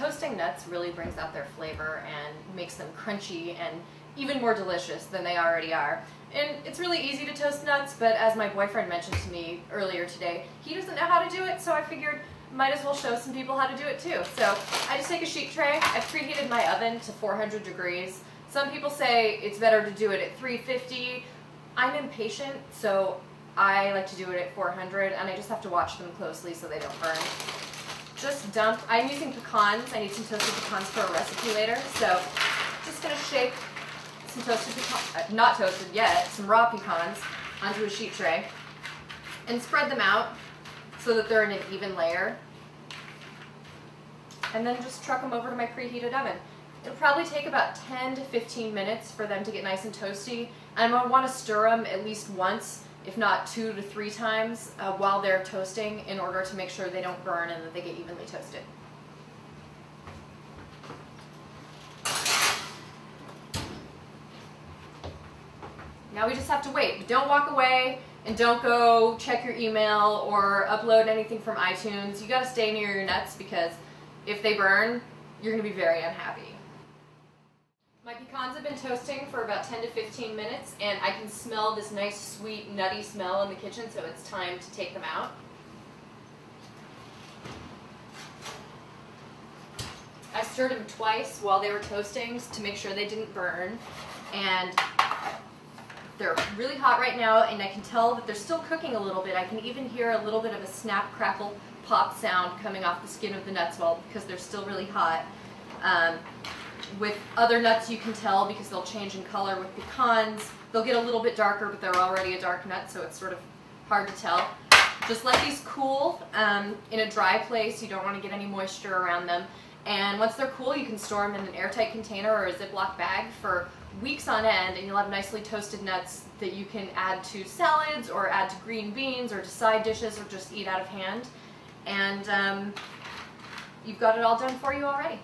toasting nuts really brings out their flavor and makes them crunchy and even more delicious than they already are. And it's really easy to toast nuts, but as my boyfriend mentioned to me earlier today, he doesn't know how to do it, so I figured might as well show some people how to do it too. So I just take a sheet tray. I've preheated my oven to 400 degrees. Some people say it's better to do it at 350. I'm impatient, so I like to do it at 400, and I just have to watch them closely so they don't burn. Just dump, I'm using pecans. I need some toasted pecans for a recipe later, so just gonna shake some toasted pecans, not toasted yet, some raw pecans onto a sheet tray and spread them out so that they're in an even layer. And then just truck them over to my preheated oven. It'll probably take about 10 to 15 minutes for them to get nice and toasty. And I'm going to want to stir them at least once, if not 2 to 3 times while they're toasting in order to make sure they don't burn and that they get evenly toasted. Now we just have to wait. But don't walk away and don't go check your email or upload anything from iTunes. You got to stay near your nuts because if they burn, you're going to be very unhappy. My pecans have been toasting for about 10 to 15 minutes, and I can smell this nice, sweet, nutty smell in the kitchen, so it's time to take them out. I stirred them twice while they were toasting to make sure they didn't burn, and they're really hot right now, and I can tell that they're still cooking a little bit. I can even hear a little bit of a snap, crackle, pop sound coming off the skin of the nuts because they're still really hot. With other nuts you can tell because they'll change in color. With pecans, they'll get a little bit darker, but they're already a dark nut, so it's sort of hard to tell. Just let these cool in a dry place. You don't want to get any moisture around them. And once they're cool, you can store them in an airtight container or a Ziploc bag for weeks on end, and you'll have nicely toasted nuts that you can add to salads or add to green beans or to side dishes or just eat out of hand. And you've got it all done for you already.